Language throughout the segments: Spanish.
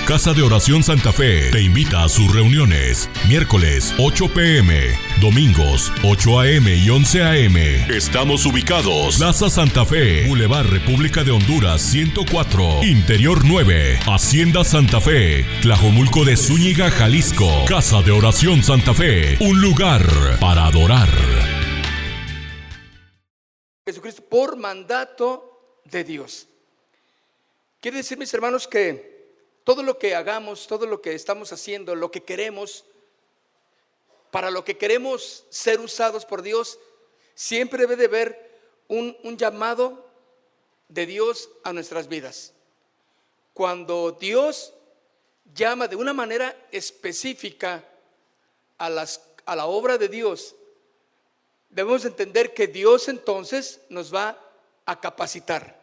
Casa de Oración Santa Fe te invita a sus reuniones. Miércoles 8 p.m, domingos 8 a.m. y 11 a.m. Estamos ubicados: Plaza Santa Fe, Boulevard República de Honduras 104, Interior 9, Hacienda Santa Fe, Tlajomulco de Zúñiga, Jalisco. Casa de Oración Santa Fe, un lugar para adorar. Jesucristo por mandato de Dios. Quiere decir, mis hermanos, que todo lo que hagamos, todo lo que estamos haciendo, lo que queremos, para lo que queremos ser usados por Dios, siempre debe de haber un llamado de Dios a nuestras vidas. Cuando Dios llama de una manera específica a la obra de Dios, debemos entender que Dios entonces nos va a capacitar.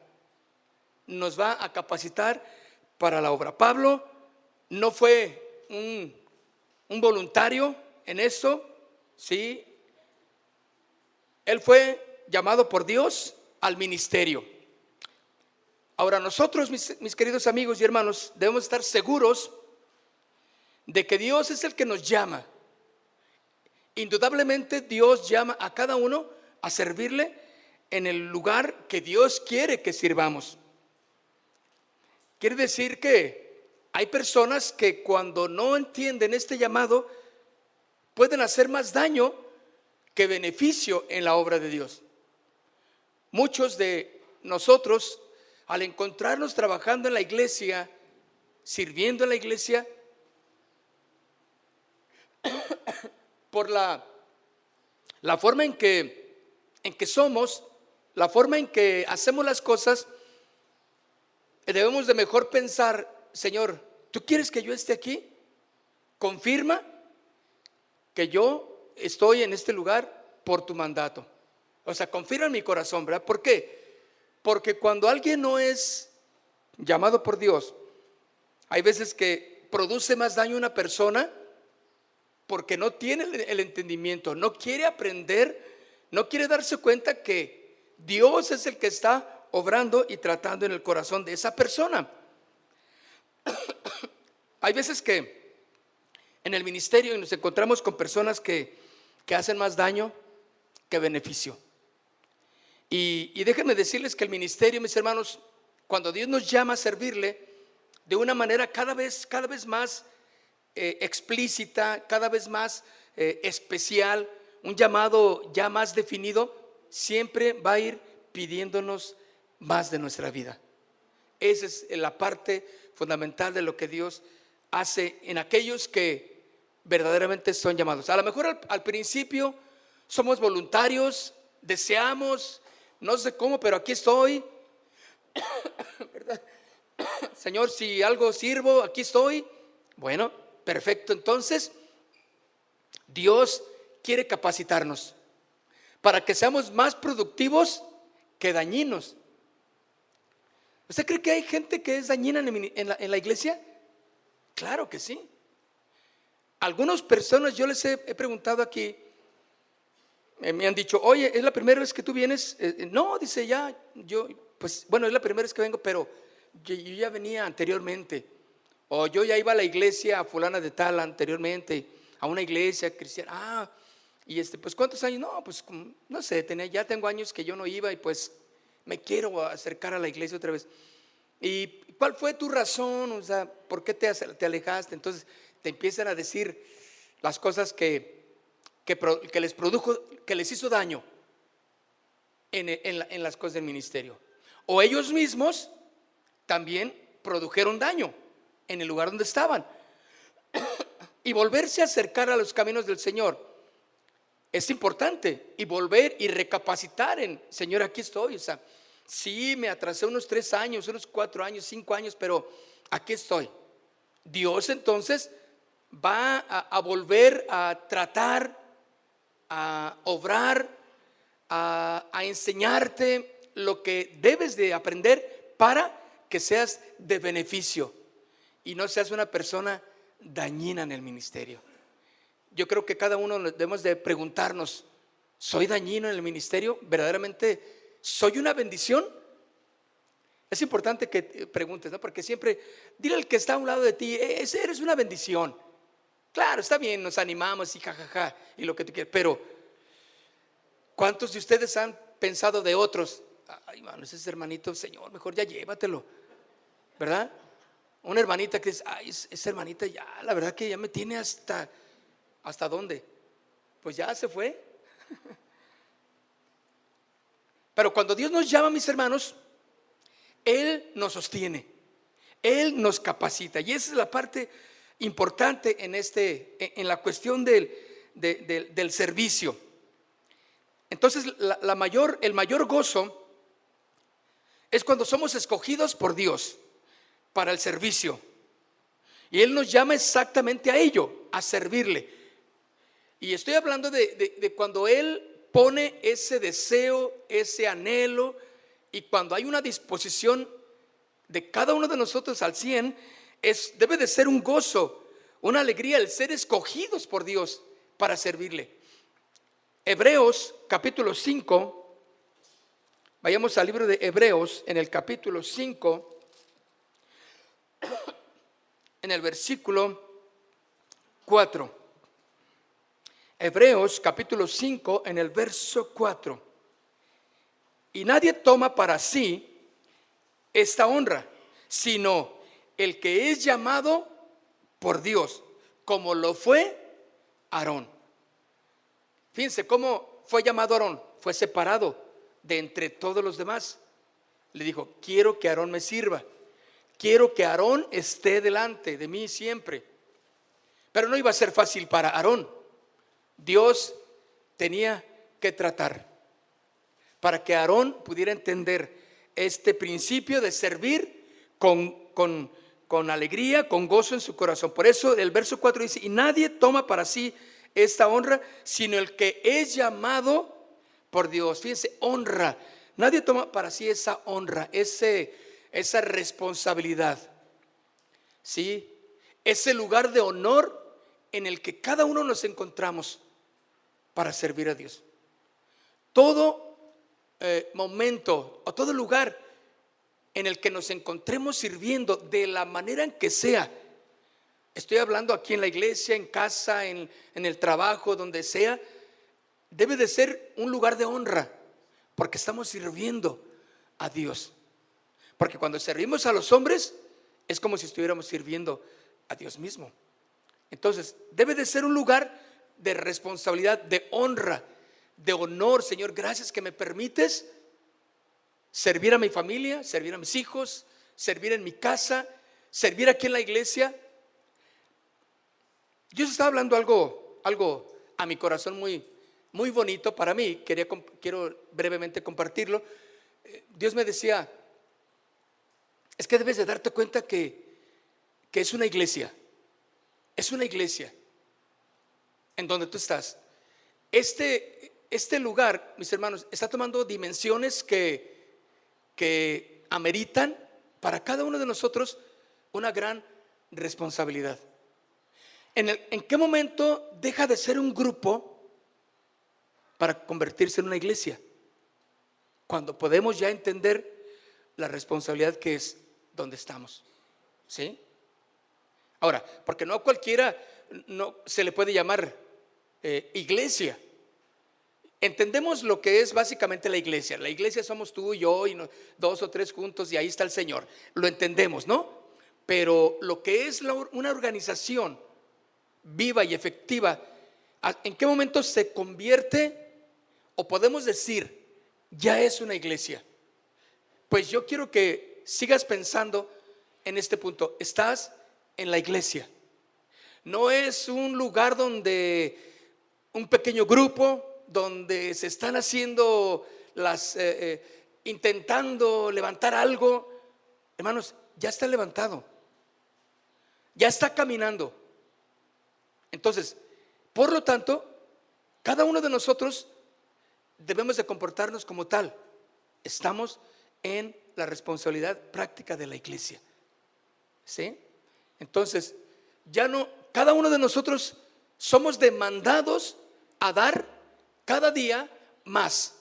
Nos va a capacitar para la obra. Pablo no fue un voluntario en esto, ¿sí? Él fue llamado por Dios al ministerio. Ahora nosotros, mis queridos amigos y hermanos, debemos estar seguros de que Dios es el que nos llama. Indudablemente Dios llama a cada uno a servirle en el lugar que Dios quiere que sirvamos. Quiere decir que hay personas que cuando no entienden este llamado pueden hacer más daño que beneficio en la obra de Dios. Muchos de nosotros, al encontrarnos trabajando en la iglesia, sirviendo en la iglesia, por la forma en que somos, la forma en que hacemos las cosas, debemos de mejor pensar: Señor, ¿tú quieres que yo esté aquí? Confirma que yo estoy en este lugar por tu mandato. O sea, confirma en mi corazón, ¿verdad? ¿Por qué? Porque cuando alguien no es llamado por Dios, hay veces que produce más daño a una persona porque no tiene el entendimiento, no quiere aprender, no quiere darse cuenta que Dios es el que está obrando y tratando en el corazón de esa persona. Hay veces que en el ministerio nos encontramos con personas que hacen más daño que beneficio. Y déjenme decirles que el ministerio, mis hermanos, cuando Dios nos llama a servirle de una manera cada vez más explícita, cada vez más especial, un llamado ya más definido, siempre va a ir pidiéndonos más de nuestra vida. Esa es la parte fundamental de lo que Dios hace en aquellos que verdaderamente son llamados. A lo mejor al principio somos voluntarios, deseamos, no sé cómo, pero aquí estoy. ¿Verdad? Señor, si algo sirvo, aquí estoy. Bueno, perfecto. Entonces Dios quiere capacitarnos para que seamos más productivos que dañinos. ¿Usted cree que hay gente que es dañina en la iglesia? Claro que sí. Algunas personas, yo les he preguntado aquí, me han dicho: oye, ¿es la primera vez que tú vienes? No, dice, pues bueno, es la primera vez que vengo, pero yo ya venía anteriormente. O yo ya iba a la iglesia a fulana de tal anteriormente, a una iglesia cristiana. Y pues ¿cuántos años? No, pues no sé, ya tengo años que yo no iba y pues me quiero acercar a la iglesia otra vez. ¿Y cuál fue tu razón? O sea, ¿por qué te alejaste? Entonces te empiezan a decir las cosas que les produjo, que les hizo daño en las cosas del ministerio. O ellos mismos también produjeron daño en el lugar donde estaban. Y volverse a acercar a los caminos del Señor es importante, y volver y recapacitar en: Señor, aquí estoy. O sea, sí, me atrasé unos 3 años, unos 4 años, 5 años, pero aquí estoy. Dios entonces va a volver a tratar, a obrar, a enseñarte lo que debes de aprender para que seas de beneficio y no seas una persona dañina en el ministerio. Yo creo que cada uno debemos de preguntarnos: ¿soy dañino en el ministerio? ¿Verdaderamente soy una bendición? Es importante que preguntes, ¿no? Porque siempre dile al que está a un lado de ti, eres una bendición. Claro, está bien, nos animamos y jajaja y lo que tú quieras, pero ¿cuántos de ustedes han pensado de otros? Ay, mano, ese hermanito, Señor, mejor ya llévatelo, ¿verdad? Una hermanita que dice, ay, esa hermanita ya, la verdad que ya me tiene ¿hasta dónde? Pues ya se fue. Pero cuando Dios nos llama, mis hermanos, Él nos sostiene, Él nos capacita. Y esa es la parte importante en la cuestión del servicio. Entonces el mayor gozo es cuando somos escogidos por Dios para el servicio. Y Él nos llama exactamente a ello, a servirle. Y estoy hablando de cuando Él pone ese deseo, ese anhelo, y cuando hay una disposición de cada uno de nosotros al 100, debe de ser un gozo, una alegría el ser escogidos por Dios para servirle. Hebreos capítulo 5, vayamos al libro de Hebreos en el capítulo 5, en el versículo 4. Hebreos capítulo 5 en el verso 4. Y nadie toma para sí esta honra, sino el que es llamado por Dios, como lo fue Aarón. Fíjense cómo fue llamado Aarón. Fue separado de entre todos los demás. Le dijo, quiero que Aarón me sirva, quiero que Aarón esté delante de mí siempre. Pero no iba a ser fácil para Aarón. Dios tenía que tratar para que Aarón pudiera entender este principio de servir con alegría, con gozo en su corazón. Por eso el verso 4 dice, y nadie toma para sí esta honra, sino el que es llamado por Dios. Fíjense, honra. Nadie toma para sí esa honra, esa responsabilidad, ¿sí? Ese lugar de honor en el que cada uno nos encontramos para servir a Dios. Todo momento o todo lugar en el que nos encontremos sirviendo de la manera en que sea, estoy hablando aquí en la iglesia, en casa, en el trabajo, donde sea, debe de ser un lugar de honra, porque estamos sirviendo a Dios. Porque cuando servimos a los hombres es como si estuviéramos sirviendo a Dios mismo. Entonces debe de ser un lugar de responsabilidad, de honra, de honor. Señor, gracias que me permites servir a mi familia, servir a mis hijos, servir en mi casa, servir aquí en la iglesia. Dios está hablando algo a mi corazón muy bonito para mí. Quiero brevemente compartirlo. Dios me decía, es que debes de darte cuenta que es una iglesia. Es una iglesia en donde tú estás. Este lugar, mis hermanos, está tomando dimensiones que ameritan para cada uno de nosotros una gran responsabilidad. ¿En qué momento deja de ser un grupo para convertirse en una iglesia? Cuando podemos ya entender la responsabilidad que es donde estamos, ¿sí? Ahora, porque no a cualquiera no se le puede llamar iglesia. Entendemos lo que es básicamente la iglesia. La iglesia somos tú y yo y dos o tres juntos y ahí está el Señor. Lo entendemos, ¿no? Pero lo que es una organización viva y efectiva, ¿en qué momento se convierte o podemos decir ya es una iglesia? Pues yo quiero que sigas pensando en este punto. Estás en la iglesia. No es un lugar donde un pequeño grupo, donde se están haciendo intentando levantar algo. Hermanos, ya está levantado, ya está caminando. Entonces, por lo tanto, cada uno de nosotros debemos de comportarnos como tal. Estamos en la responsabilidad práctica de la iglesia, ¿sí? Entonces, ya no, cada uno de nosotros somos demandados a dar cada día más.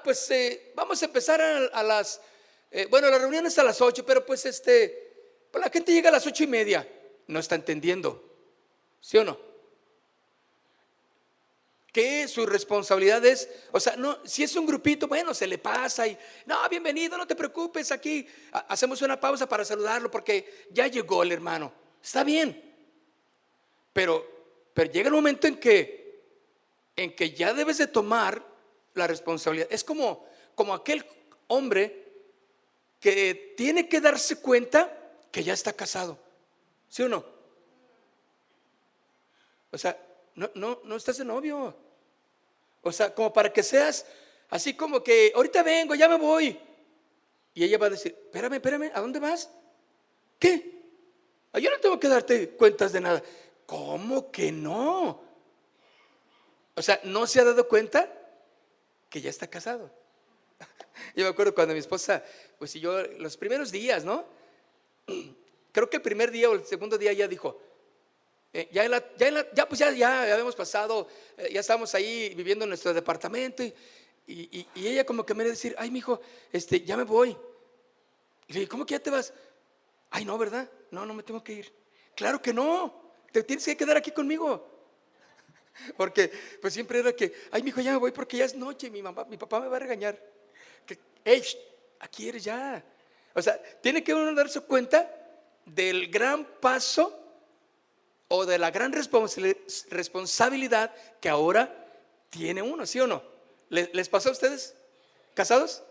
Pues vamos a empezar a las, bueno, la reunión es a las 8, pero pues pues la gente llega a las 8:30. No está entendiendo, ¿sí o no? Que su responsabilidad es, o sea, no, si es un grupito, bueno, se le pasa y, no, bienvenido, no te preocupes, aquí hacemos una pausa para saludarlo porque ya llegó el hermano. Está bien, pero llega el momento en que ya debes de tomar la responsabilidad. Es como aquel hombre que tiene que darse cuenta que ya está casado, ¿sí o no? O sea, no estás de novio. O sea, como para que seas así como que ahorita vengo, ya me voy. Y ella va a decir, espérame, ¿a dónde vas? ¿Qué? Yo no tengo que darte cuentas de nada. ¿Cómo que no? O sea, ¿no se ha dado cuenta que ya está casado? Yo me acuerdo cuando mi esposa, pues y yo, los primeros días, ¿no? Creo que el primer día o el segundo día ya dijo, ya habíamos pasado, ya estábamos ahí viviendo en nuestro departamento y ella como que me iba a decir, ay, mijo, ya me voy. Y le dije, ¿cómo que ya te vas? Ay, no, ¿verdad? No me tengo que ir. Claro que no, te tienes que quedar aquí conmigo. Porque pues siempre era que, ay, mijo, ya me voy porque ya es noche, mi papá me va a regañar. Hey, aquí eres ya. O sea, tiene que uno darse cuenta del gran paso o de la gran responsabilidad que ahora tiene uno, ¿sí o no? ¿Les pasó a ustedes? ¿Casados?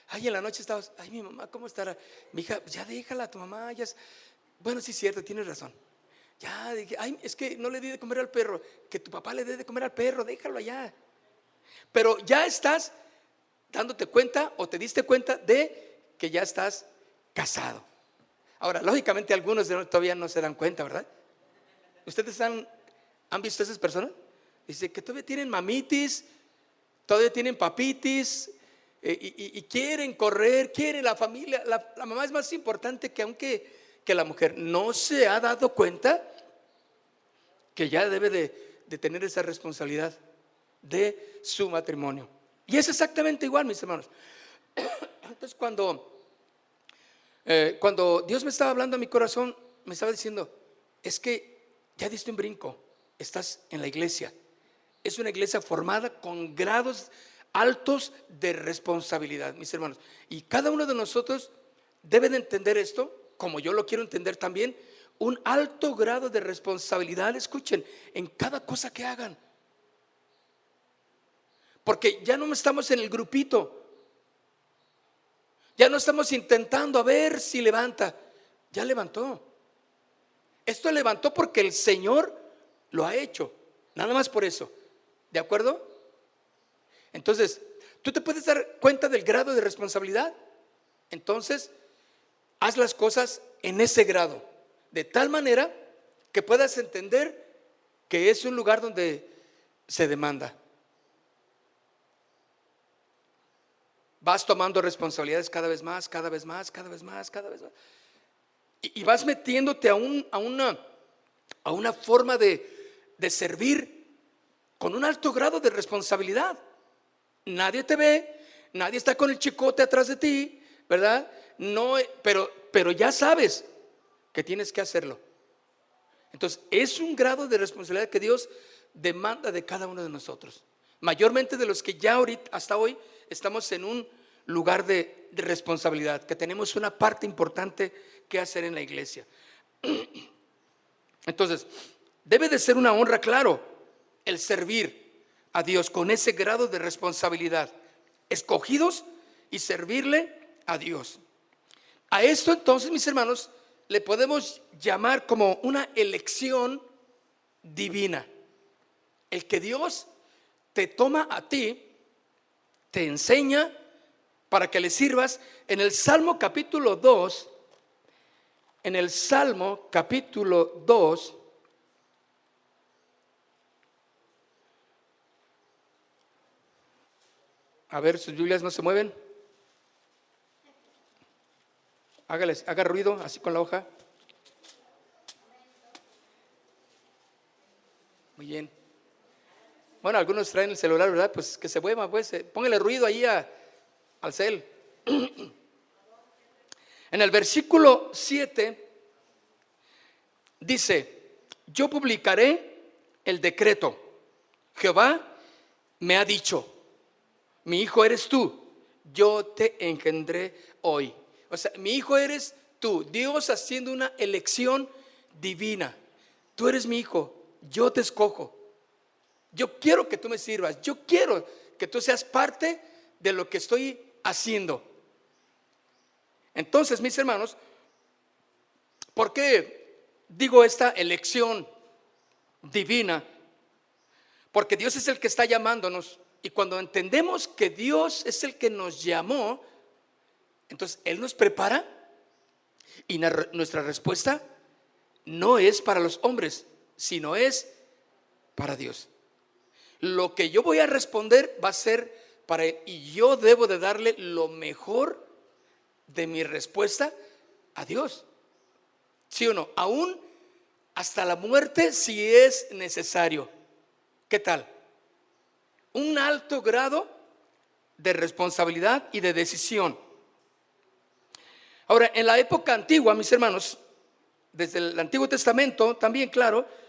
Ay, en la noche estabas, ay, mi mamá, ¿cómo estará? Mi hija, ya déjala a tu mamá, ya es... Bueno, sí es cierto, tienes razón. Ya dije, ay, es que no le di de comer al perro. Que tu papá le dé de comer al perro, déjalo allá. Pero ya estás dándote cuenta o te diste cuenta de que ya estás casado. Ahora, lógicamente algunos todavía no se dan cuenta, ¿verdad? ¿Ustedes han visto a esas personas? Dice que todavía tienen mamitis, todavía tienen papitis y quieren correr, quieren la familia. La mamá es más importante que la mujer. No se ha dado cuenta que ya debe de tener esa responsabilidad de su matrimonio. Y es exactamente igual, mis hermanos. Entonces cuando Dios me estaba hablando a mi corazón, me estaba diciendo, es que ya diste un brinco, estás en la iglesia. Es una iglesia formada con grados altos de responsabilidad, mis hermanos. Y cada uno de nosotros debe de entender esto, como yo lo quiero entender también, un alto grado de responsabilidad, escuchen, en cada cosa que hagan. Porque ya no estamos en el grupito, ya no estamos intentando a ver si levanta. Ya levantó. Esto levantó porque el Señor lo ha hecho, nada más por eso. ¿De acuerdo? Entonces, ¿tú te puedes dar cuenta del grado de responsabilidad? Entonces, haz las cosas en ese grado, de tal manera que puedas entender que es un lugar donde se demanda. Vas tomando responsabilidades cada vez más. Y vas metiéndote a una forma de servir con un alto grado de responsabilidad. Nadie te ve, nadie está con el chicote atrás de ti, ¿verdad? No, pero ya sabes que tienes que hacerlo. Entonces es un grado de responsabilidad que Dios demanda de cada uno de nosotros, mayormente de los que ya ahorita, hasta hoy, estamos en un lugar de responsabilidad, que tenemos una parte importante que hacer en la iglesia. Entonces, debe de ser una honra, claro, el servir a Dios con ese grado de responsabilidad, escogidos y servirle a Dios. A esto entonces, mis hermanos, le podemos llamar como una elección divina. El que Dios te toma a ti, te enseña para que le sirvas. En el Salmo capítulo 2, a ver, sus Biblias no se mueven. Haga ruido así con la hoja. Muy bien. Bueno, algunos traen el celular, ¿verdad? Pues que se mueva, pues, póngale ruido ahí al cel. En el versículo 7 dice: yo publicaré el decreto. Jehová me ha dicho: mi hijo eres tú, yo te engendré hoy. O sea, mi hijo eres tú. Dios haciendo una elección divina. Tú eres mi hijo, yo te escojo. Yo quiero que tú me sirvas. Yo quiero que tú seas parte de lo que estoy haciendo. Entonces, mis hermanos, ¿por qué digo esta elección divina? Porque Dios es el que está llamándonos. Y cuando entendemos que Dios es el que nos llamó, entonces Él nos prepara. Y nuestra respuesta no es para los hombres, sino es para Dios. Lo que yo voy a responder va a ser para Él. Y yo debo de darle lo mejor de mi respuesta a Dios. ¿Sí o no? Aún hasta la muerte, si es necesario. ¿Qué tal? Un alto grado de responsabilidad y de decisión. Ahora, en la época antigua, mis hermanos, desde el Antiguo Testamento también, claro,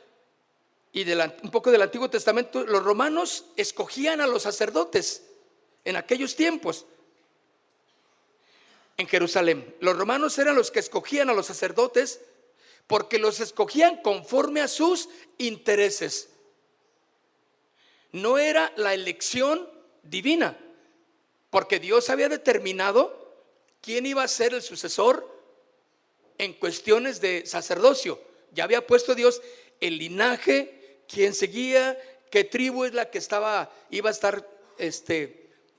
y un poco del Antiguo Testamento, los romanos escogían a los sacerdotes en aquellos tiempos. En Jerusalén, los romanos eran los que escogían a los sacerdotes, porque los escogían conforme a sus intereses. No era la elección divina, porque Dios había determinado quién iba a ser el sucesor en cuestiones de sacerdocio. Ya había puesto Dios el linaje, quién seguía, qué tribu es la que iba a estar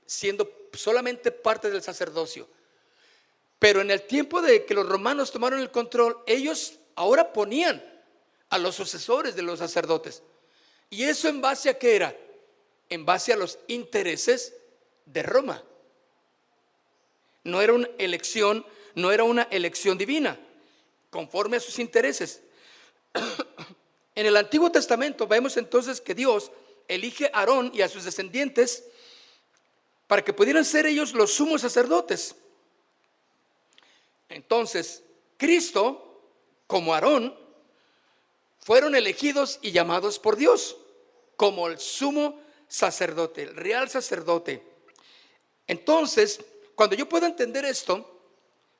siendo solamente parte del sacerdocio. Pero en el tiempo de que los romanos tomaron el control, ellos ahora ponían a los sucesores de los sacerdotes. ¿Y eso en base a qué era? En base a los intereses de Roma. No era una elección divina, conforme a sus intereses. En el Antiguo Testamento vemos entonces que Dios elige a Aarón y a sus descendientes para que pudieran ser ellos los sumos sacerdotes. Entonces, Cristo, como Aarón, fueron elegidos y llamados por Dios como el sumo sacerdote, el real sacerdote. Entonces, cuando yo puedo entender esto,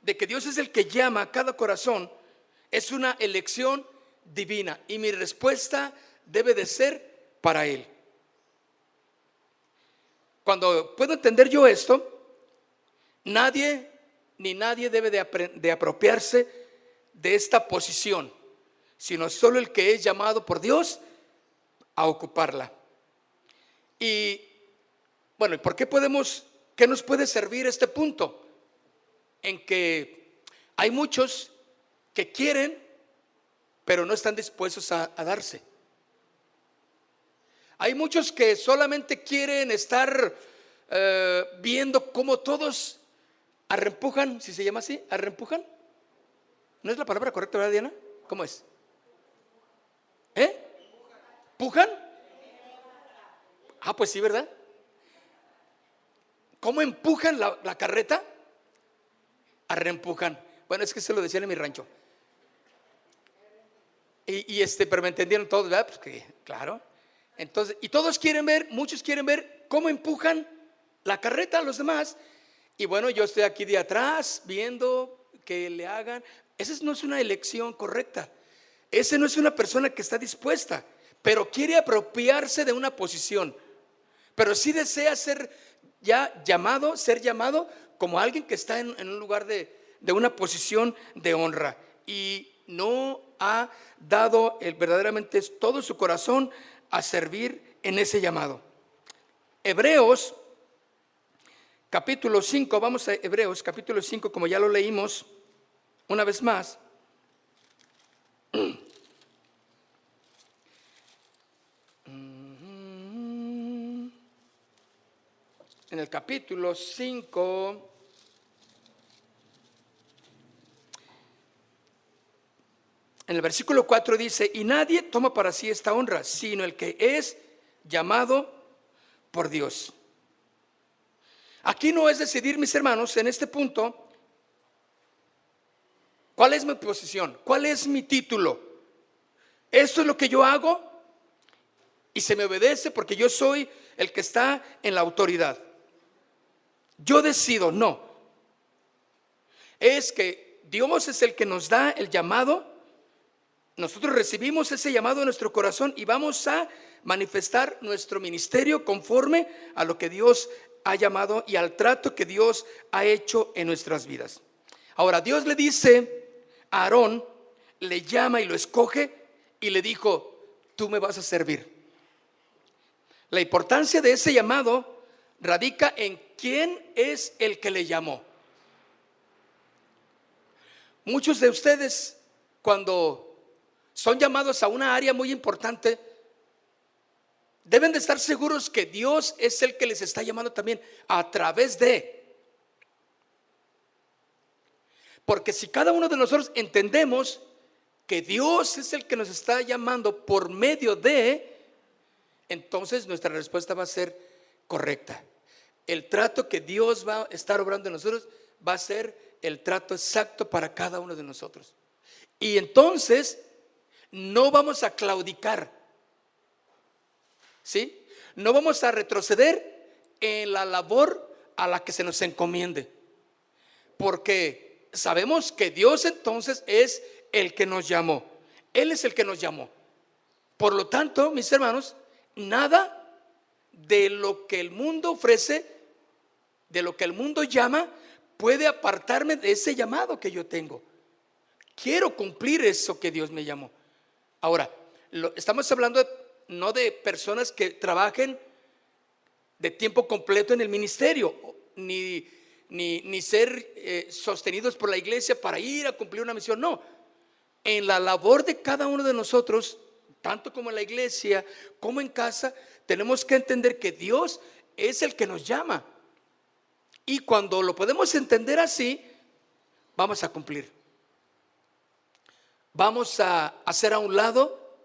de que Dios es el que llama a cada corazón, es una elección divina y mi respuesta debe de ser para Él. Cuando puedo entender yo esto, nadie debe de apropiarse de esta posición, sino solo el que es llamado por Dios a ocuparla. Y bueno, ¿por qué qué nos puede servir este punto? En que hay muchos que quieren, pero no están dispuestos a darse. Hay muchos que solamente quieren estar viendo cómo todos arrempujan, si se llama así, arrempujan. ¿No es la palabra correcta, verdad, Diana? ¿Cómo es? ¿Pujan? Pues sí, ¿verdad? ¿Cómo empujan la carreta? Arrempujan. Bueno, es que se lo decían en mi rancho. Pero me entendieron todos, ¿verdad? Pues que, claro. Entonces, y muchos quieren ver cómo empujan la carreta a los demás. Y bueno, yo estoy aquí de atrás viendo que le hagan. Esa no es una elección correcta. Ese no es una persona que está dispuesta, pero quiere apropiarse de una posición. Pero sí desea ser llamado como alguien que está en un lugar de una posición de honra. Y no ha dado verdaderamente todo su corazón a servir en ese llamado. Hebreos capítulo 5, vamos a Hebreos capítulo 5, como ya lo leímos una vez más. En el capítulo 5, en el versículo 4 dice: y nadie toma para sí esta honra, sino el que es llamado por Dios. Aquí no es decidir, mis hermanos, en este punto, ¿cuál es mi posición? ¿Cuál es mi título? Esto es lo que yo hago y se me obedece porque yo soy el que está en la autoridad. Yo decido, no. Es que Dios es el que nos da el llamado. Nosotros recibimos ese llamado en nuestro corazón y vamos a manifestar nuestro ministerio conforme a lo que Dios ha llamado y al trato que Dios ha hecho en nuestras vidas. Ahora, Dios le dice a Aarón, le llama y lo escoge y le dijo: tú me vas a servir. La importancia de ese llamado radica en quién es el que le llamó. Muchos de ustedes, cuando son llamados a una área muy importante, deben de estar seguros que Dios es el que les está llamando también a través de. Porque si cada uno de nosotros entendemos que Dios es el que nos está llamando por medio de, entonces nuestra respuesta va a ser correcta. El trato que Dios va a estar obrando en nosotros va a ser el trato exacto para cada uno de nosotros. Y entonces no vamos a claudicar, ¿sí? No vamos a retroceder en la labor a la que se nos encomiende, porque sabemos que Dios entonces es el que nos llamó. Él es el que nos llamó. Por lo tanto, mis hermanos, nada de lo que el mundo ofrece, de lo que el mundo llama, puede apartarme de ese llamado que yo tengo. Quiero cumplir eso que Dios me llamó. Ahora, estamos hablando no de personas que trabajen de tiempo completo en el ministerio, ni ser sostenidos por la iglesia para ir a cumplir una misión. No, en la labor de cada uno de nosotros, tanto como en la iglesia como en casa, tenemos que entender que Dios es el que nos llama. Y cuando lo podemos entender así, vamos a cumplir. Vamos a hacer a un lado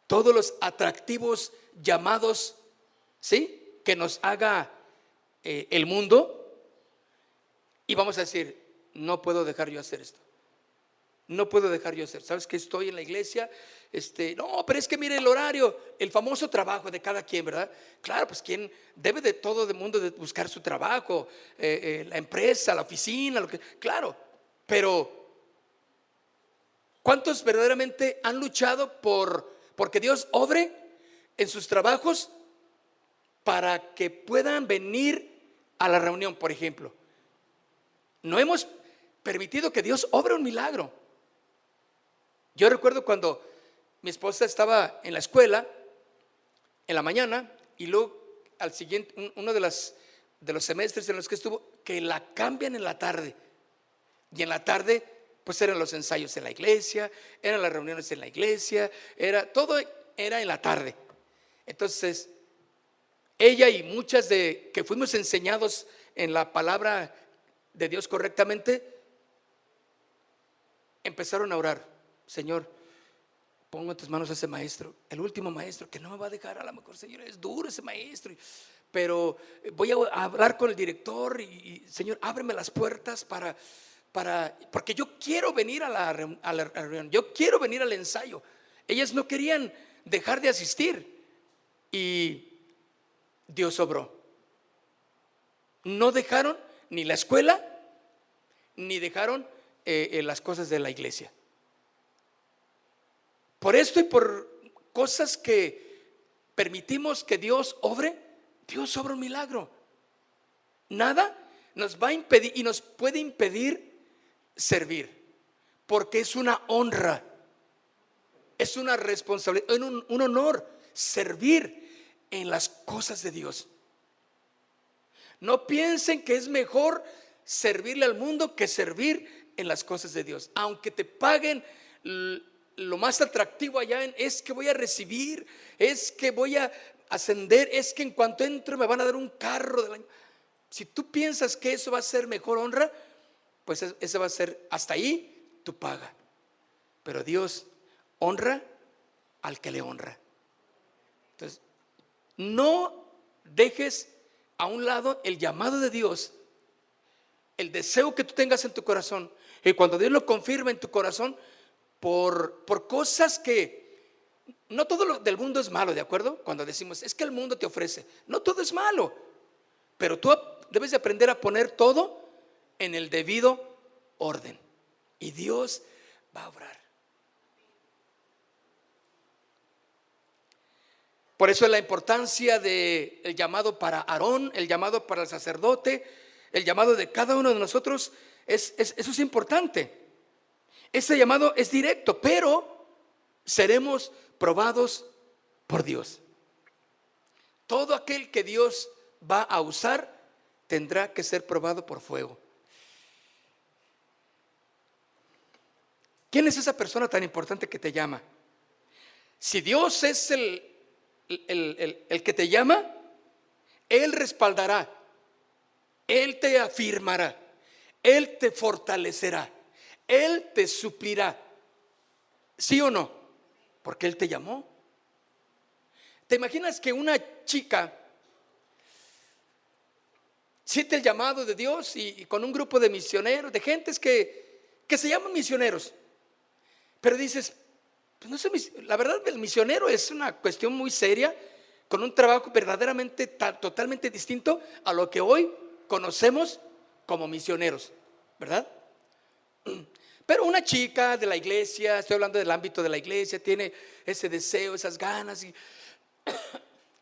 todos los atractivos llamados, ¿sí?, que nos haga el mundo, y vamos a decir: no puedo dejar yo hacer esto. No puedo dejar yo hacer. ¿Sabes que estoy en la iglesia? No, pero es que mire el horario, el famoso trabajo de cada quien, ¿verdad? Claro, pues quien debe de todo el mundo de buscar su trabajo, la empresa, la oficina, lo que, claro, pero ¿cuántos verdaderamente han luchado porque Dios obre en sus trabajos para que puedan venir a la reunión, por ejemplo? No hemos permitido que Dios obre un milagro. Yo recuerdo cuando mi esposa estaba en la escuela en la mañana, y luego al siguiente, uno de los semestres en los que estuvo, que la cambian en la tarde. Y en la tarde pues eran los ensayos en la iglesia, eran las reuniones en la iglesia, todo era en la tarde. Entonces ella y muchas de que fuimos enseñados en la palabra de Dios correctamente, empezaron a orar: Señor, pongo en tus manos a ese maestro, el último maestro, que no me va a dejar. A lo mejor, Señor, es duro ese maestro, pero voy a hablar con el director y Señor, ábreme las puertas porque yo quiero venir a la reunión, yo quiero venir al ensayo. Ellas no querían dejar de asistir y Dios obró. No dejaron ni la escuela, ni dejaron las cosas de la iglesia. Por esto y por cosas que permitimos que Dios obre, Dios obra un milagro. Nada nos va a impedir y nos puede impedir servir, porque es una honra, es una responsabilidad, un honor servir en las cosas de Dios. No piensen que es mejor servirle al mundo que servir en las cosas de Dios. Aunque te paguen, lo más atractivo allá es que voy a recibir, es que voy a ascender, es que en cuanto entro me van a dar un carro del año. Si tú piensas que eso va a ser mejor honra, pues ese va a ser, hasta ahí tu paga. Pero Dios honra al que le honra. Entonces, no dejes a un lado el llamado de Dios, el deseo que tú tengas en tu corazón, y cuando Dios lo confirma en tu corazón, por cosas que no todo lo del mundo es malo, ¿de acuerdo? Cuando decimos, es que el mundo te ofrece, no todo es malo, pero tú debes de aprender a poner todo en el debido orden, y Dios va a obrar. Por eso es la importancia del llamado para Aarón, el llamado para el sacerdote, el llamado de cada uno de nosotros. Eso es importante. Ese llamado es directo, pero seremos probados por Dios. Todo aquel que Dios va a usar tendrá que ser probado por fuego. ¿Quién es esa persona tan importante que te llama? Si Dios es el que te llama, Él respaldará, Él te afirmará, Él te fortalecerá, Él te suplirá. ¿Sí o no? Porque Él te llamó. ¿Te imaginas que una chica siente el llamado de Dios y con un grupo de misioneros, de gentes que se llaman misioneros? Pero dices, pues no sé, la verdad, el misionero es una cuestión muy seria, con un trabajo verdaderamente totalmente distinto a lo que hoy conocemos como misioneros, ¿verdad? Pero una chica de la iglesia, estoy hablando del ámbito de la iglesia, tiene ese deseo, esas ganas,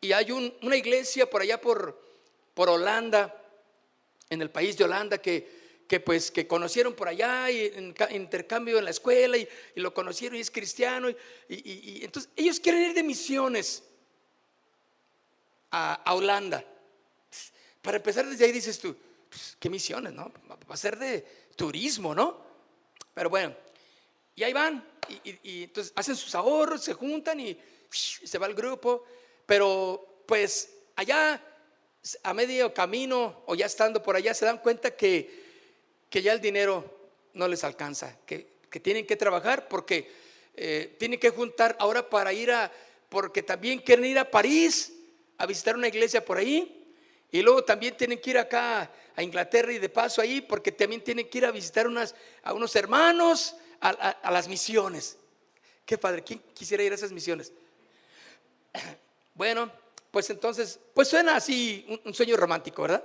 y hay una iglesia por allá por Holanda, en el país de Holanda, que conocieron por allá y en intercambio en la escuela y lo conocieron y es cristiano y entonces ellos quieren ir de misiones a Holanda. Para empezar desde ahí dices tú, pues, ¿qué misiones, no? Va a ser de turismo, ¿no? Pero bueno, y ahí van y entonces hacen sus ahorros, se juntan y se va el grupo, pero pues allá a medio camino o ya estando por allá se dan cuenta que ya el dinero no les alcanza, que tienen que trabajar porque tienen que juntar ahora para porque también quieren ir a París a visitar una iglesia por ahí, y luego también tienen que ir acá a Inglaterra y de paso ahí porque también tienen que ir a visitar a unos hermanos a las misiones. Qué padre, ¿quién quisiera ir a esas misiones? Bueno, pues entonces, pues suena así un sueño romántico, ¿verdad?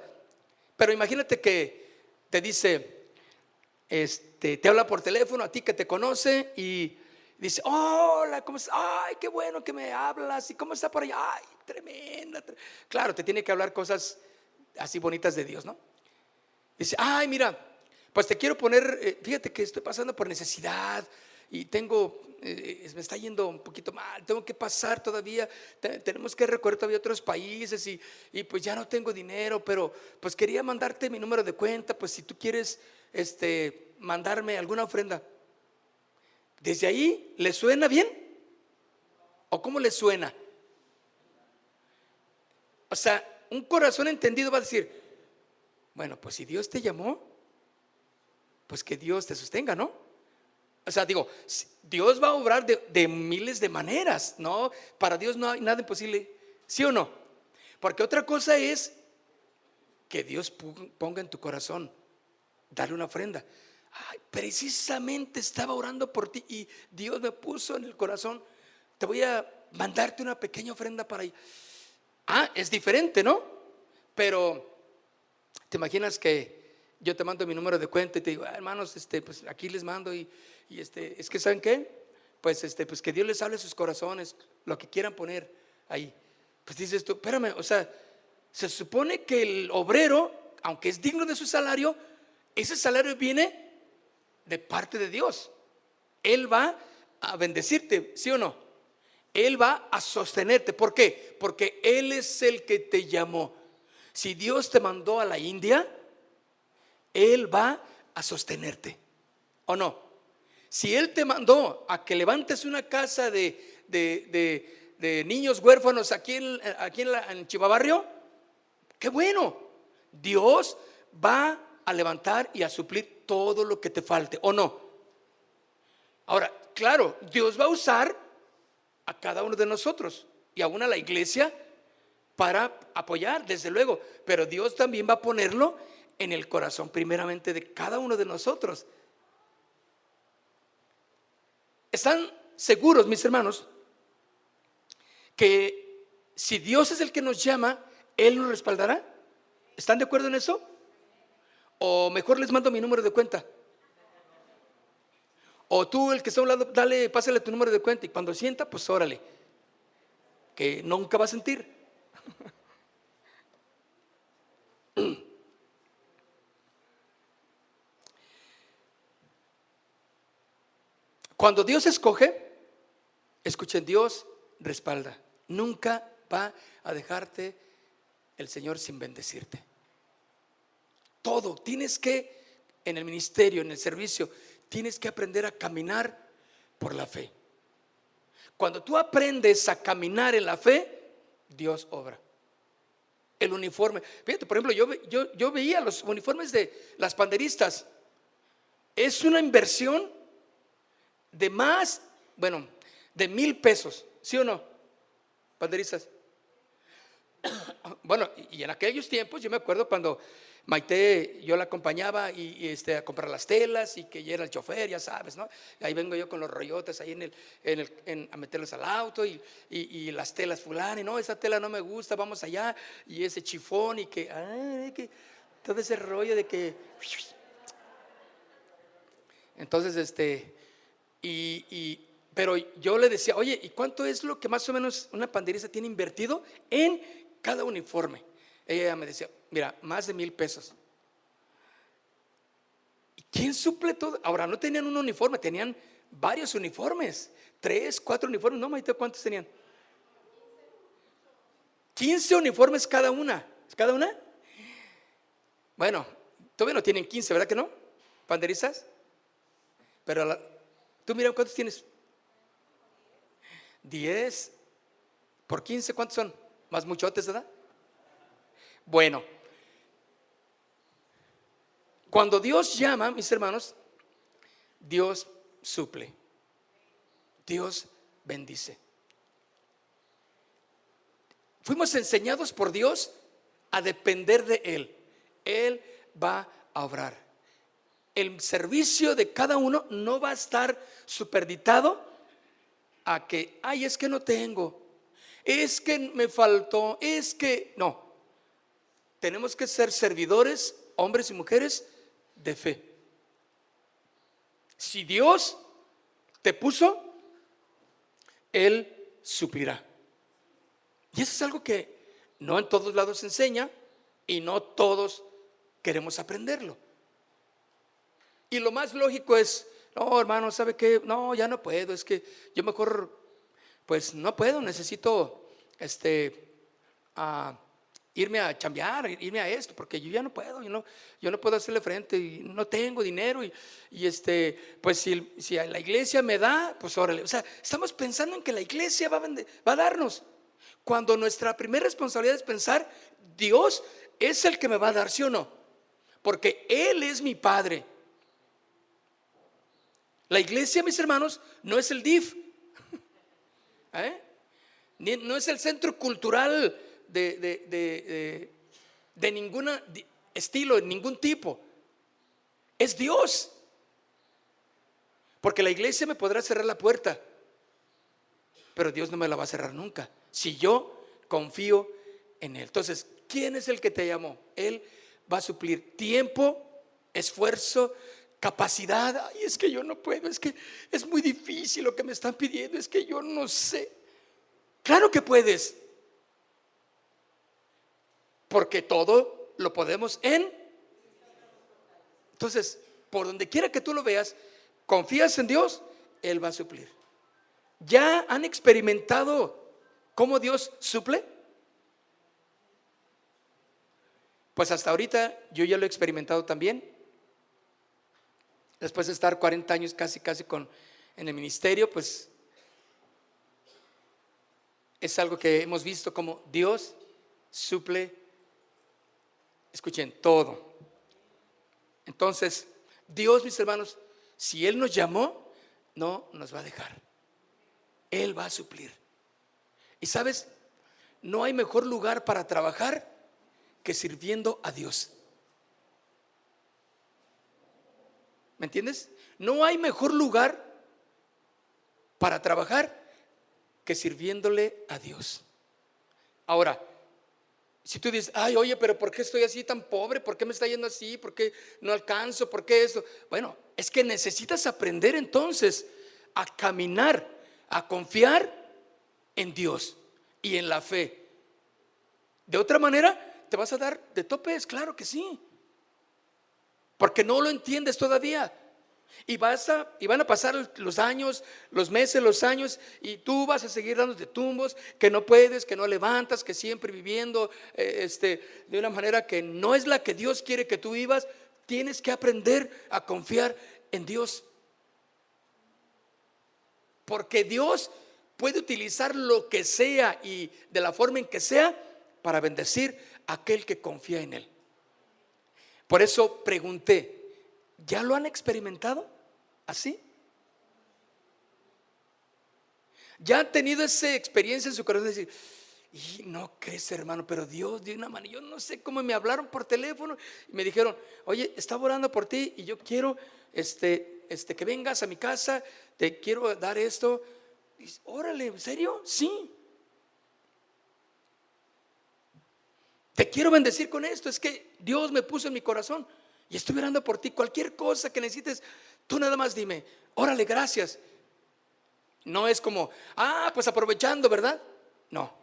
Pero imagínate que te dice, te habla por teléfono a ti que te conoce y dice, hola, ¿cómo estás? Ay, qué bueno que me hablas. ¿Y cómo está por allá? Ay, tremenda. Claro, te tiene que hablar cosas así bonitas de Dios, ¿no? Dice, ay, mira, pues te quiero poner, fíjate que estoy pasando por necesidad y me está yendo un poquito mal, tengo que pasar todavía, tenemos que recorrer todavía otros países y pues ya no tengo dinero, pero pues quería mandarte mi número de cuenta, pues si tú quieres mandarme alguna ofrenda. ¿Desde ahí le suena bien? ¿O cómo le suena? O sea, un corazón entendido va a decir, bueno, pues si Dios te llamó, pues que Dios te sostenga, ¿no? O sea, digo, Dios va a obrar de miles de maneras, ¿no? Para Dios no hay nada imposible, ¿sí o no? Porque otra cosa es que Dios ponga en tu corazón darle una ofrenda. Ay, precisamente estaba orando por ti y Dios me puso en el corazón, te voy a mandarte una pequeña ofrenda para ahí. Es diferente, ¿no? Pero te imaginas que yo te mando mi número de cuenta y te digo, hermanos, pues aquí les mando y es que ¿saben qué? Pues pues que Dios les hable a sus corazones, lo que quieran poner ahí. Pues dices tú, espérame, o sea, se supone que el obrero, aunque es digno de su salario, ese salario viene de parte de Dios. Él va a bendecirte, ¿sí o no? Él va a sostenerte. ¿Por qué? Porque Él es el que te llamó. Si Dios te mandó a la India, Él va a sostenerte, ¿o no? Si Él te mandó a que levantes una casa de niños huérfanos aquí en Chivabarrio, qué bueno. Dios va a levantar y a suplir todo lo que te falte, ¿o no? Ahora, claro, Dios va a usar a cada uno de nosotros y aún a la iglesia para apoyar, desde luego, pero Dios también va a ponerlo en el corazón primeramente de cada uno de nosotros. ¿Están seguros, mis hermanos, que si Dios es el que nos llama, Él nos respaldará? ¿Están de acuerdo en eso? O mejor les mando mi número de cuenta. O tú, el que está a un lado, pásale tu número de cuenta, y cuando sienta, pues órale, que nunca va a sentir. Cuando Dios escoge, escuchen, Dios respalda. Nunca va a dejarte el Señor sin bendecirte. Todo, tienes que, en el ministerio, en el servicio, tienes que aprender a caminar por la fe. Cuando tú aprendes a caminar en la fe, Dios obra. El uniforme, fíjate, por ejemplo, yo veía los uniformes de las panderistas. Es una inversión de más, bueno, de 1,000 pesos, ¿sí o no? Panderistas. Bueno, y en aquellos tiempos yo me acuerdo cuando Maite, yo la acompañaba a comprar las telas, y que ya era el chofer, ya sabes, ¿no? Ahí vengo yo con los rollotes ahí a meterlos al auto, y las telas fulano, y no, esa tela no me gusta, vamos allá, y ese chifón, y que todo ese rollo de que, entonces pero yo le decía, oye, ¿y cuánto es lo que más o menos una panderista tiene invertido en cada uniforme? Ella me decía, mira, más de 1,000 pesos. ¿Y quién suple todo? Ahora, no tenían un uniforme, tenían varios uniformes, 3, 4 uniformes. No, Maite, ¿cuántos tenían? 15 uniformes cada una. ¿Cada una? Bueno, todavía no tienen 15, ¿verdad que no? ¿Panderistas? Pero tú mira, ¿cuántos tienes? 10 por 15, ¿cuántos son? Más muchotes, ¿verdad? Bueno, cuando Dios llama, mis hermanos, Dios suple, Dios bendice. Fuimos enseñados por Dios a depender de Él. Él va a obrar. El servicio de cada uno no va a estar supeditado a que, ay, es que no tengo, es que me faltó, es que no. Tenemos que ser servidores, hombres y mujeres de fe. Si Dios te puso, Él suplirá. Y eso es algo que no en todos lados se enseña, y no todos queremos aprenderlo. Y lo más lógico es, no, hermano, ¿sabe qué? No, ya no puedo, es que yo mejor, pues no puedo, necesito irme a chambear, irme a esto, porque yo ya no puedo, yo no puedo hacerle frente, y no tengo dinero, y pues si a la iglesia me da, pues órale. O sea, estamos pensando en que la iglesia va a darnos, cuando nuestra primera responsabilidad es pensar, Dios es el que me va a dar, ¿sí o no? Porque Él es mi Padre. La iglesia, mis hermanos, no es el DIF, no es el centro cultural de ningún estilo, de ningún tipo. Es Dios. Porque la iglesia me podrá cerrar la puerta, pero Dios no me la va a cerrar nunca, si yo confío en Él. Entonces, ¿quién es el que te llamó? Él va a suplir tiempo, esfuerzo, capacidad. Ay, es que yo no puedo, es que es muy difícil lo que me están pidiendo, es que yo no sé. Claro que puedes, porque todo lo podemos en. Entonces, por donde quiera que tú lo veas, confías en Dios, Él va a suplir. ¿Ya han experimentado cómo Dios suple? Pues hasta ahorita yo ya lo he experimentado también. Después de estar 40 años casi en el ministerio, pues es algo que hemos visto como Dios suple, escuchen, todo. Entonces, Dios, mis hermanos, si Él nos llamó, no nos va a dejar. Él va a suplir. Y sabes, no hay mejor lugar para trabajar que sirviendo a Dios. ¿Me entiendes? No hay mejor lugar para trabajar que sirviéndole a Dios. Ahora, si tú dices, ay, oye, pero ¿por qué estoy así tan pobre? ¿Por qué me está yendo así? ¿Por qué no alcanzo? ¿Por qué esto? Bueno, es que necesitas aprender entonces a caminar, a confiar en Dios y en la fe. De otra manera, te vas a dar de topes, claro que sí, porque no lo entiendes todavía. Y van a pasar los años, los meses, los años, y tú vas a seguir dándote tumbos, que no puedes, que no levantas, que siempre viviendo de una manera que no es la que Dios quiere que tú vivas. Tienes que aprender a confiar en Dios, porque Dios puede utilizar lo que sea y de la forma en que sea para bendecir a aquel que confía en Él. Por eso pregunté, ¿ya lo han experimentado así? ¿Ya han tenido esa experiencia en su corazón de decir, y no crees, hermano, pero Dios de una manera, yo no sé cómo me hablaron por teléfono y me dijeron, oye, estaba orando por ti y yo quiero que vengas a mi casa, te quiero dar esto? Y dice, órale, ¿en serio? Sí. Te quiero bendecir con esto, es que Dios me puso en mi corazón y estoy orando por ti. Cualquier cosa que necesites, tú nada más dime, órale, gracias. No es como, pues aprovechando, ¿verdad? No,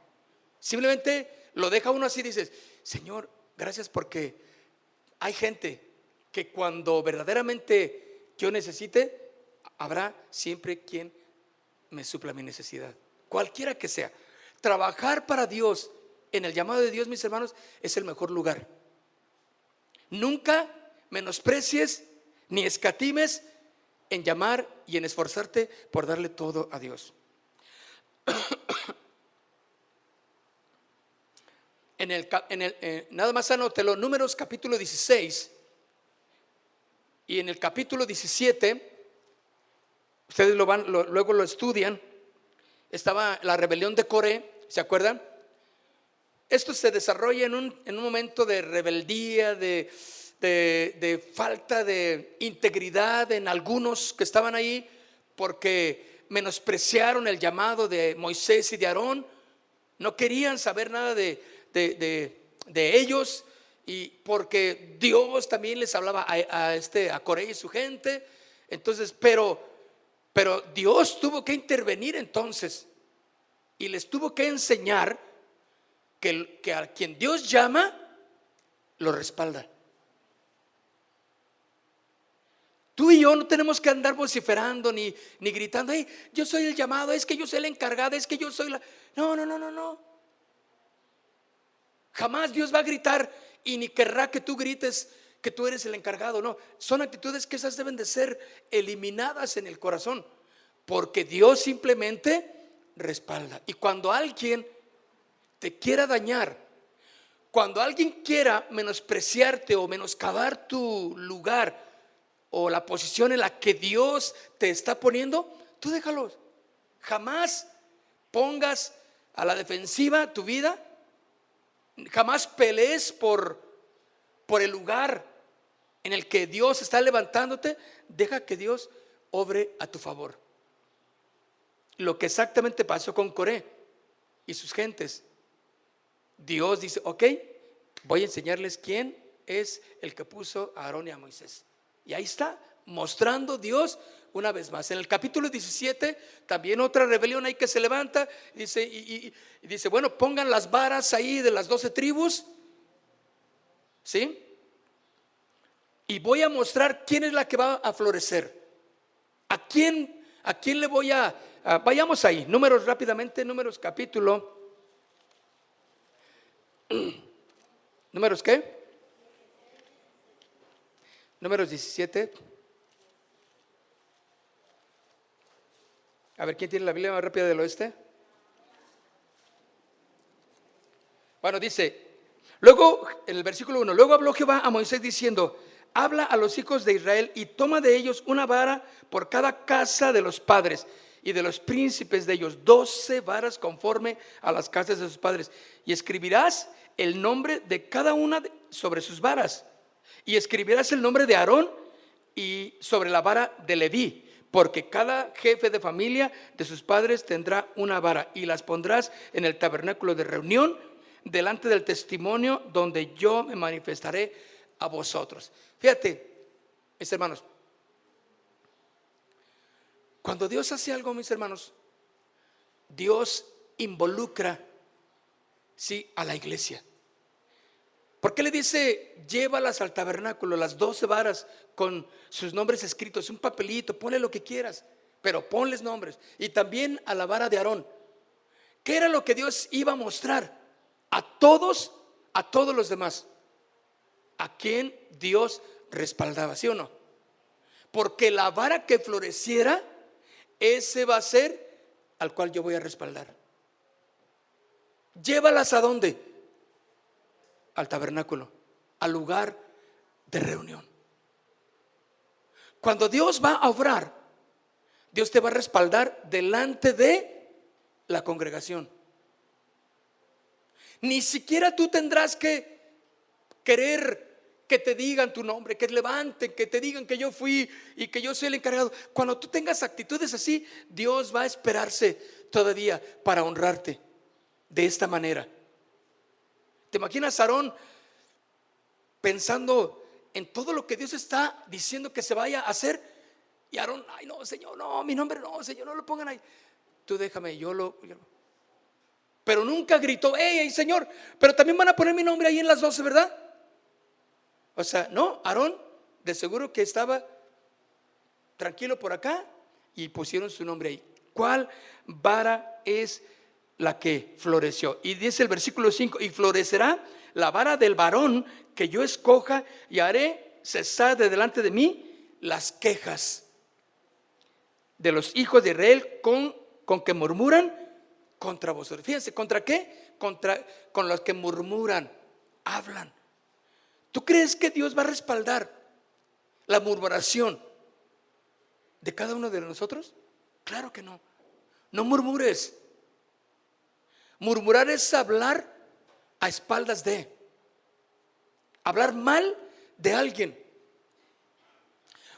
simplemente lo deja uno así, dices, Señor, gracias, porque hay gente que cuando verdaderamente yo necesite, habrá siempre quien me supla mi necesidad, cualquiera que sea. Trabajar para Dios en el llamado de Dios, mis hermanos, es el mejor lugar. Nunca menosprecies ni escatimes en llamar y en esforzarte por darle todo a Dios. Nada más anótelo, Números capítulo 16 y en el capítulo 17, ustedes luego lo estudian. Estaba la rebelión de Coré, ¿se acuerdan? Esto se desarrolla en un momento de rebeldía, de falta de integridad en algunos que estaban ahí, porque menospreciaron el llamado de Moisés y de Aarón. No querían saber nada de ellos, y porque Dios también les hablaba a Coré y su gente. Entonces, pero Dios tuvo que intervenir entonces y les tuvo que enseñar que a quien Dios llama lo respalda. Tú y yo no tenemos que andar vociferando ni gritando, hey, yo soy el llamado, es que yo soy la encargada, es que yo soy la... No. Jamás Dios va a gritar y ni querrá que tú grites que tú eres el encargado. No, son actitudes que esas deben de ser eliminadas en el corazón, porque Dios simplemente respalda. Y cuando alguien te quiera dañar, cuando alguien quiera menospreciarte o menoscabar tu lugar o la posición en la que Dios te está poniendo, tú déjalos. Jamás pongas a la defensiva tu vida, jamás pelees por el lugar en el que Dios está levantándote. Deja que Dios obre a tu favor. Lo que exactamente pasó con Coré y sus gentes. Dios dice, ok, voy a enseñarles quién es el que puso a Aarón y a Moisés. Y ahí está, mostrando Dios una vez más. En el capítulo 17, también otra rebelión ahí que se levanta. Dice, y dice, bueno, pongan las varas ahí de las 12 tribus, ¿sí? Y voy a mostrar quién es la que va a florecer. ¿A quién le voy a vayamos ahí, Números rápidamente, Números capítulo... ¿Números qué? Números 17. A ver, ¿quién tiene la Biblia más rápida del oeste? Bueno, dice, luego en el versículo 1, luego habló Jehová a Moisés diciendo, habla a los hijos de Israel y toma de ellos una vara por cada casa de los padres y de los príncipes de ellos 12 varas conforme a las casas de sus padres. Y escribirás el nombre de cada una sobre sus varas. Y escribirás el nombre de Aarón y sobre la vara de Leví, porque cada jefe de familia de sus padres tendrá una vara, y las pondrás en el tabernáculo de reunión delante del testimonio, donde yo me manifestaré a vosotros. Fíjate, mis hermanos, cuando Dios hace algo, mis hermanos, Dios involucra, sí, a la iglesia. ¿Por qué le dice llévalas al tabernáculo, las 12 varas con sus nombres escritos, un papelito, ponle lo que quieras, pero ponles nombres? Y también a la vara de Aarón. ¿Qué era lo que Dios iba a mostrar a todos los demás? ¿A quién Dios respaldaba? ¿Sí o no? Porque la vara que floreciera, ese va a ser al cual yo voy a respaldar. Llévalas ¿a dónde? Al tabernáculo, al lugar de reunión. Cuando Dios va a obrar, Dios te va a respaldar delante de la congregación. Ni siquiera tú tendrás que querer que te digan tu nombre, que levanten, que te digan que yo fui y que yo soy el encargado. Cuando tú tengas actitudes así, Dios va a esperarse todavía para honrarte de esta manera. ¿Te imaginas a Aarón pensando en todo lo que Dios está diciendo que se vaya a hacer? Y Aarón, ay no, Señor, no, mi nombre no, Señor, no lo pongan ahí. Tú déjame, Pero nunca gritó, hey, Señor, pero también van a poner mi nombre ahí en las 12, ¿verdad? O sea, no, Aarón de seguro que estaba tranquilo por acá y pusieron su nombre ahí. ¿Cuál vara es la que floreció? Y dice el versículo 5, y florecerá la vara del varón que yo escoja, y haré cesar de delante de mí las quejas de los hijos de Israel con que murmuran contra vosotros. Fíjense, ¿contra qué? Con los que murmuran, hablan. ¿Tú crees que Dios va a respaldar la murmuración de cada uno de nosotros? Claro que no. No murmures. Murmurar es hablar a espaldas de, hablar mal de alguien.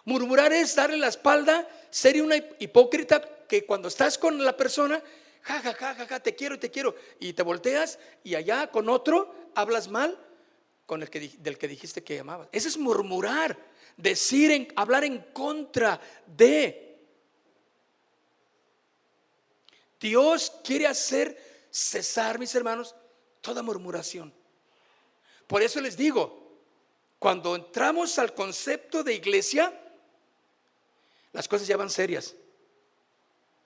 Murmurar es darle la espalda, ser una hipócrita que cuando estás con la persona, ja, ja, ja, ja, ja, te quiero, y te volteas y allá con otro hablas mal con del que dijiste que amabas. Eso es murmurar, hablar en contra de. Dios quiere hacer cesar, mis hermanos, toda murmuración. Por eso les digo, cuando entramos al concepto de iglesia, las cosas ya van serias.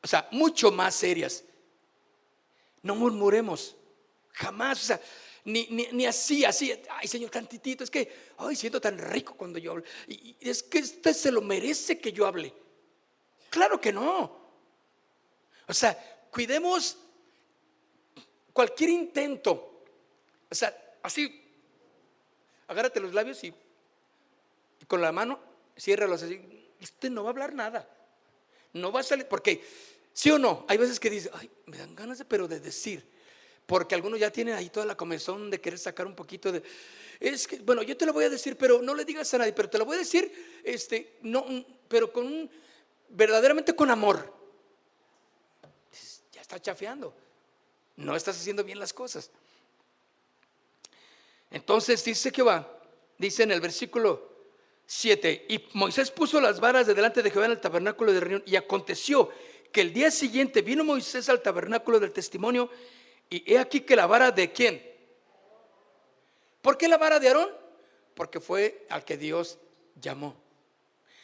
O sea, mucho más serias. No murmuremos, jamás. O sea, ni así, ay Señor, tantitito, es que, ay, siento tan rico cuando yo hablo. Y es que usted se lo merece que yo hable. Claro que no. O sea, cuidemos cualquier intento. O sea, así, agárrate los labios y con la mano, ciérralos así. Usted no va a hablar nada. No va a salir, porque, ¿sí o no? Hay veces que dice, ay, me dan ganas de decir. Porque algunos ya tienen ahí toda la comezón de querer sacar un poquito de. Es que, bueno, yo te lo voy a decir, pero no le digas a nadie, pero te lo voy a decir, no, pero verdaderamente con amor. Ya está chafeando. No estás haciendo bien las cosas. Entonces dice Jehová, dice en el versículo 7, y Moisés puso las varas de delante de Jehová en el tabernáculo de reunión, y aconteció que el día siguiente vino Moisés al tabernáculo del testimonio, y he aquí que la vara de ¿quién? ¿Por qué la vara de Aarón? Porque fue al que Dios llamó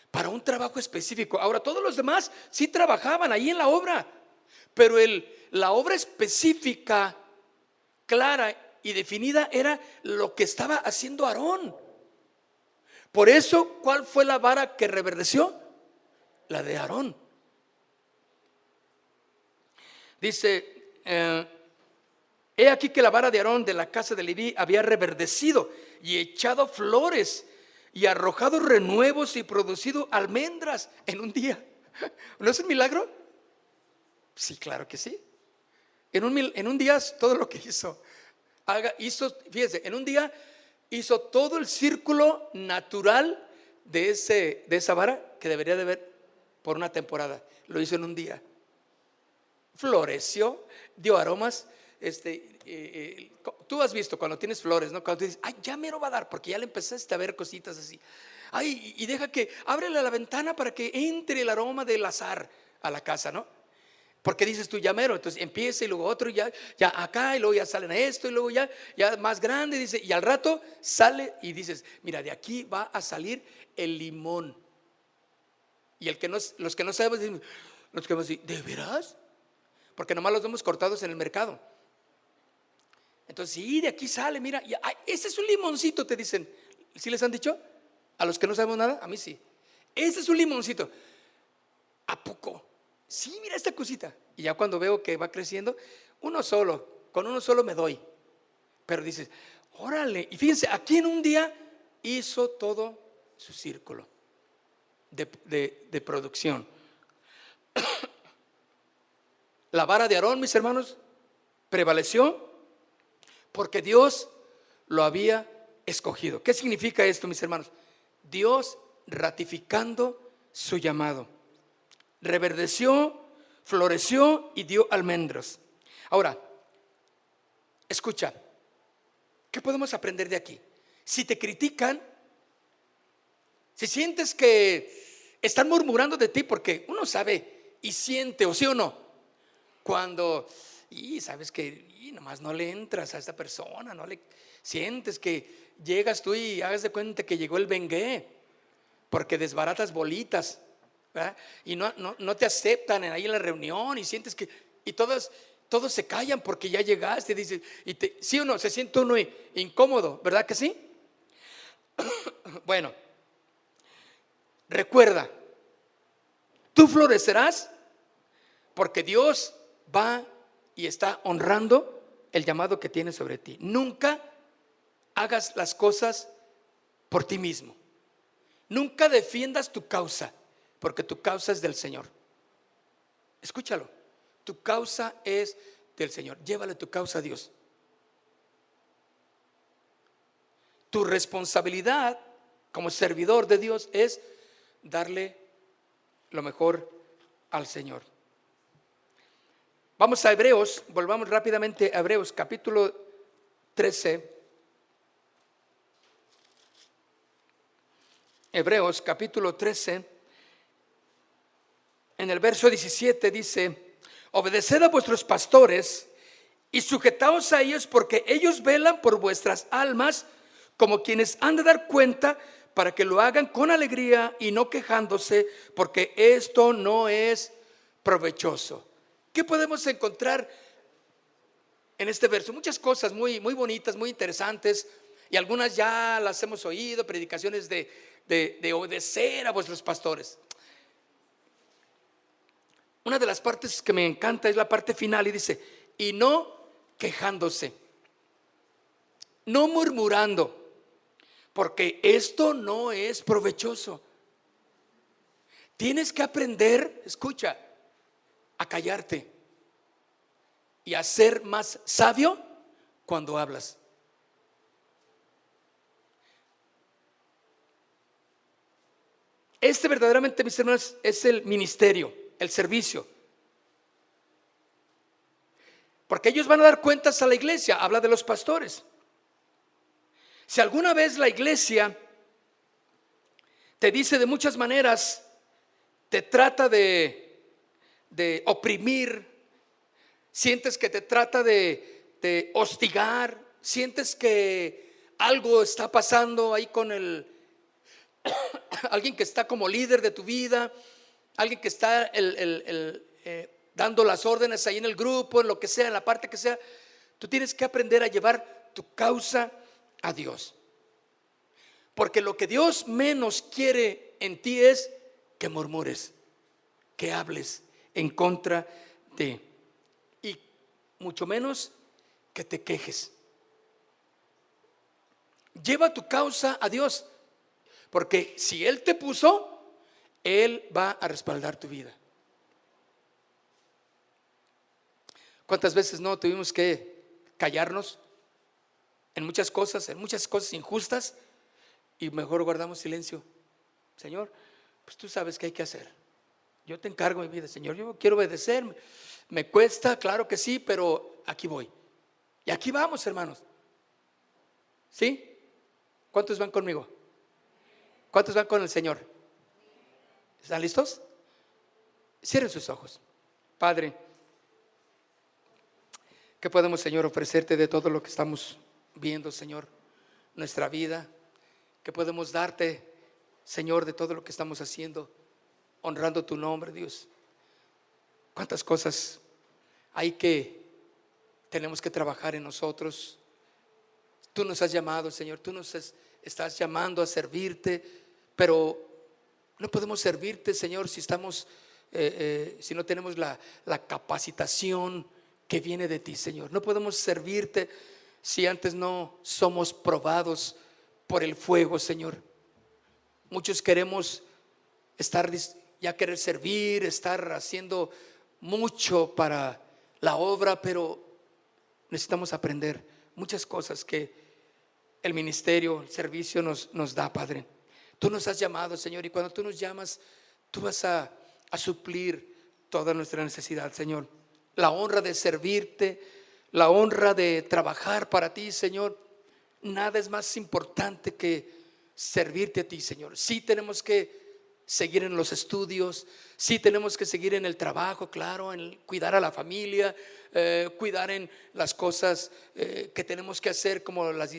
para un trabajo específico. Ahora todos los demás sí trabajaban ahí en la obra, pero la obra específica, clara y definida era lo que estaba haciendo Aarón. Por eso, ¿cuál fue la vara que reverdeció? La de Aarón. Dice, he aquí que la vara de Aarón de la casa de Leví había reverdecido y echado flores y arrojado renuevos y producido almendras en un día. ¿No es un milagro? Sí, claro que sí. En un día todo lo que hizo. Fíjese, en un día hizo todo el círculo natural de esa vara que debería de haber por una temporada. Lo hizo en un día. Floreció, dio aromas. Tú has visto cuando tienes flores, ¿no? Cuando tú dices, ay, ya mero va a dar, porque ya le empezaste a ver cositas así. Ay, y deja que, ábrele la ventana para que entre el aroma del azar a la casa, ¿no? Porque dices tú, ya mero, entonces empieza y luego otro, ya acá, y luego ya salen a esto, y luego ya más grande, dice, y al rato sale y dices, mira, de aquí va a salir el limón. Y los que no sabemos, los que vamos a decir, ¿de veras? Porque nomás los vemos cortados en el mercado. Entonces, sí, de aquí sale, mira, ese es un limoncito, te dicen. ¿Sí les han dicho? A los que no sabemos nada, a mí sí. Ese es un limoncito. ¿A poco? Sí, mira esta cosita. Y ya cuando veo que va creciendo, con uno solo me doy. Pero dices, órale. Y fíjense, aquí en un día hizo todo su círculo de producción. La vara de Aarón, mis hermanos, prevaleció porque Dios lo había escogido. ¿Qué significa esto, mis hermanos? Dios ratificando su llamado. Reverdeció, floreció y dio almendros. Ahora, escucha, ¿qué podemos aprender de aquí? Si te critican, si sientes que están murmurando de ti, porque uno sabe y siente, o sí o no, cuando sabes que nomás no le entras a esta persona, no le sientes que llegas tú y hagas de cuenta que llegó el Bengué, porque desbaratas bolitas, ¿verdad? Y no te aceptan ahí en la reunión y sientes que, y todos se callan porque ya llegaste, dices, sí o no, se siente uno incómodo, ¿verdad que sí? Bueno, recuerda, tú florecerás porque Dios va y está honrando el llamado que tiene sobre ti. Nunca hagas las cosas por ti mismo. Nunca defiendas tu causa, porque tu causa es del Señor. Escúchalo, tu causa es del Señor. Llévale tu causa a Dios. Tu responsabilidad como servidor de Dios es darle lo mejor al Señor. Vamos a Hebreos, volvamos rápidamente a Hebreos capítulo 13. Hebreos capítulo 13, en el verso 17 dice, obedeced a vuestros pastores y sujetaos a ellos, porque ellos velan por vuestras almas como quienes han de dar cuenta, para que lo hagan con alegría y no quejándose, porque esto no es provechoso. ¿Qué podemos encontrar en este verso? Muchas cosas muy, muy bonitas, muy interesantes, y algunas ya las hemos oído, predicaciones de obedecer a vuestros pastores. Una de las partes que me encanta es la parte final, y dice, y no quejándose, no murmurando, porque esto no es provechoso. Tienes que aprender, escucha, a callarte y a ser más sabio cuando hablas. Verdaderamente, mis hermanos, es el ministerio, el servicio, porque ellos van a dar cuentas a la iglesia. Habla de los pastores. Si alguna vez la iglesia te dice de muchas maneras, te trata de oprimir, sientes que te trata de hostigar, sientes que algo está pasando ahí con alguien que está como líder de tu vida, alguien que está dando las órdenes ahí en el grupo, en lo que sea, en la parte que sea, tú tienes que aprender a llevar tu causa a Dios, porque lo que Dios menos quiere en ti es que murmures, que hables en contra de, y mucho menos que te quejes. Lleva tu causa a Dios, porque si Él te puso, Él va a respaldar tu vida. ¿Cuántas veces no tuvimos que callarnos en muchas cosas injustas, y mejor guardamos silencio? Señor, pues tú sabes qué hay que hacer. Yo te encargo mi vida, Señor. Yo quiero obedecer. Me cuesta, claro que sí, pero aquí voy. Y aquí vamos, hermanos. ¿Sí? ¿Cuántos van conmigo? ¿Cuántos van con el Señor? ¿Están listos? Cierren sus ojos. Padre, ¿qué podemos, Señor, ofrecerte de todo lo que estamos viendo, Señor? Nuestra vida. ¿Qué podemos darte, Señor, de todo lo que estamos haciendo, honrando tu nombre, Dios? ¿Cuántas cosas hay que tenemos que trabajar en nosotros? Tú nos has llamado, Señor, tú nos estás llamando a servirte, pero no podemos servirte, Señor, si estamos si no tenemos la capacitación que viene de ti, Señor. No podemos servirte si antes no somos probados por el fuego, Señor. Muchos queremos querer servir, estar haciendo mucho para la obra, pero necesitamos aprender muchas cosas que el ministerio, el servicio nos da, Padre. Tú nos has llamado, Señor, y cuando tú nos llamas, tú vas a suplir toda nuestra necesidad, Señor. La honra de servirte, la honra de trabajar para ti, Señor. Nada es más importante que servirte a ti, Señor. Sí tenemos que seguir en los estudios, sí tenemos que seguir en el trabajo, claro, en cuidar a la familia, cuidar en las cosas que tenemos que hacer, como las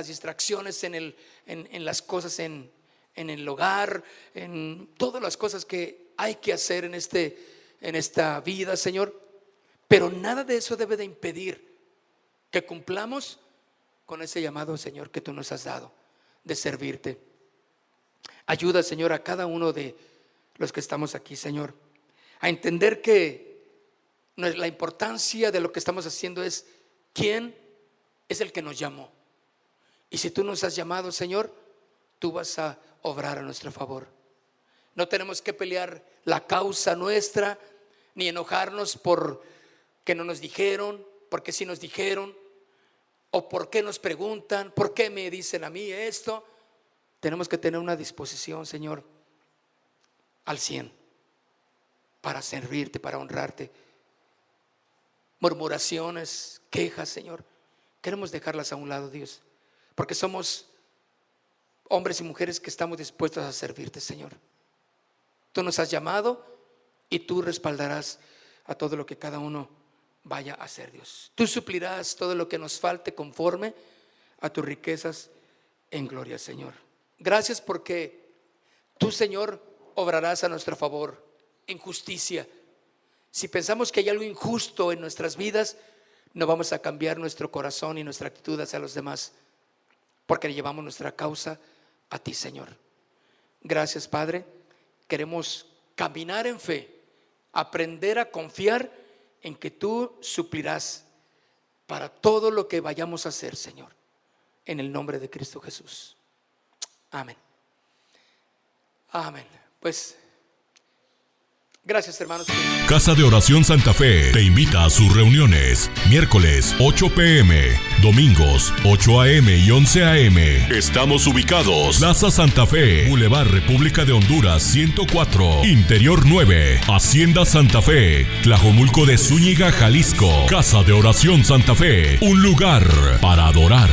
distracciones en las cosas en el hogar, en todas las cosas que hay que hacer en esta vida, Señor. Pero nada de eso debe de impedir que cumplamos con ese llamado, Señor, que tú nos has dado de servirte. Ayuda, Señor, a cada uno de los que estamos aquí, Señor, a entender que la importancia de lo que estamos haciendo es quién es el que nos llamó. Y si tú nos has llamado, Señor, tú vas a obrar a nuestro favor. No tenemos que pelear la causa nuestra, ni enojarnos por que no nos dijeron, porque sí nos dijeron, o por qué nos preguntan, por qué me dicen a mí esto. Tenemos que tener una disposición, Señor, al 100 para servirte, para honrarte. Murmuraciones, quejas, Señor, queremos dejarlas a un lado, Dios, porque somos hombres y mujeres que estamos dispuestos a servirte, Señor. Tú nos has llamado y tú respaldarás a todo lo que cada uno vaya a hacer, Dios. Tú suplirás todo lo que nos falte conforme a tus riquezas en gloria, Señor. Gracias porque tú, Señor, obrarás a nuestro favor en justicia. Si pensamos que hay algo injusto en nuestras vidas, no vamos a cambiar nuestro corazón y nuestra actitud hacia los demás, porque llevamos nuestra causa a ti, Señor. Gracias, Padre. Queremos caminar en fe, aprender a confiar en que tú suplirás para todo lo que vayamos a hacer, Señor, en el nombre de Cristo Jesús. Amén. Amén. Pues gracias, hermanos. Casa de Oración Santa Fe te invita a sus reuniones. Miércoles 8 p.m, domingos 8 a.m. y 11 a.m. Estamos ubicados: Plaza Santa Fe, Boulevard República de Honduras 104, Interior 9, Hacienda Santa Fe, Tlajomulco de Zúñiga, Jalisco. Casa de Oración Santa Fe, un lugar para adorar.